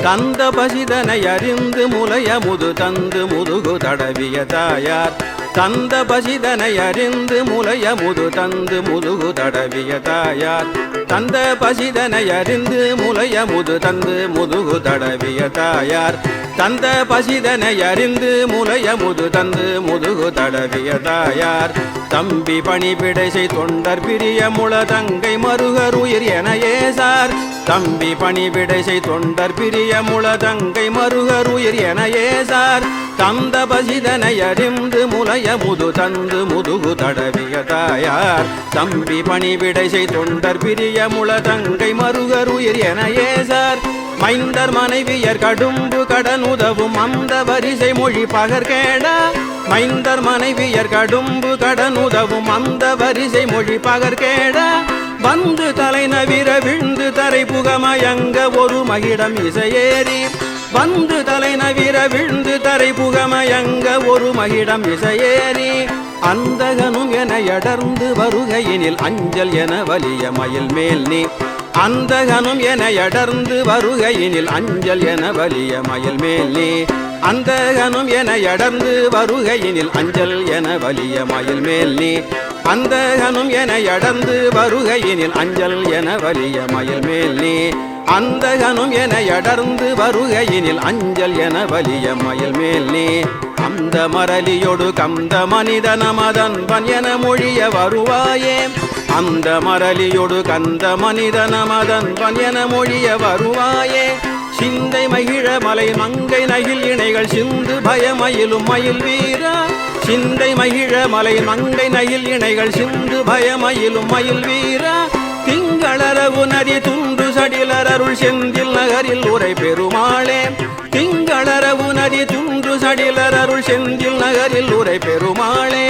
தந்த பசிதனை அறிந்து முலையமுது தந்து முதுகு தடவிய தாயார் தந்த பசிதனை அறிந்து முலையமுது தந்து முதுகு தடவிய தாயார் தந்த பசிதனை அறிந்து முலையமுது தந்து முதுகு தடவிய தாயார் தந்த பசிதனை அறிந்து முலையமுது தந்து முதுகு தடவிய தாயார் தம்பி பணிபிடைசை தொண்டர் பிரிய முள தங்கை மருகர் உயிர் என ஏசார் தம்பி பணிபிடைசை தொண்டர் பிரிய முள தங்கை மருகர் உயிர் என ஏசார் தந்த பசிதனை அறிந்து முலையமுது தந்து முதுகு தடவிய தாயார் தம்பி பணிவிடைசை தொண்டர் பிரிய முள தங்கை மருகர் உயிர் என ஏசார் மைந்தர் மனைவியர் கடும்பு கடன் உதவும் அந்த வரிசை மொழி பகர்கேட மைந்தர் மனைவியர் கடும்பு கடன் உதவும் அந்த வரிசை மொழி பகர்கேட வந்து தலை நவிர விழுந்து தரை புகமயங்க ஒரு மகிடம் இசையேறி வந்து தலை நவிர விழுந்து தரை புகமயங்க ஒரு மகிடம் இசையேறி அந்தகனும் என எடர்ந்து வருகையினில் அஞ்சல் என வலிய மயில் மேல் நீ அந்தகனும் என எடர்ந்து வருகையினில் அஞ்சல் என வலிய மயில் மேல் நீ அந்தகனும் என எடர்ந்து வருகையினில் அஞ்சல் என வலிய மயில் மேல் நீ அந்தகனும் என எடர்ந்து வருகையினில் அஞ்சல் என வலிய மயில் மேல் நீ அந்தகனும் என எடர்ந்து வருகையினில் அஞ்சல் என வலிய மயில் மேல் நீ அந்த மரலியொடு கந்த மனித நமதன்பன் என மொழிய வருவாயே அந்த மரலியொடு கந்த மனித நமதன்பன் என மொழிய வருவாயே சிந்தை மகிழ மலை மங்கை நகில் இணைகள் சிந்து பயமயிலும் மயில் வீரா சிந்தை மகிழ மலை மங்கை நகில் இணைகள் சிந்து பயமயிலும் மயில் வீரா திங்களரவு நதி துண்டு சடிலரருள் செந்தில் நகரில் உரை பெருமாளே திங்களரவு நதி துண்டு சடிலரருள் செந்தில் நகரில் உரை பெருமாளே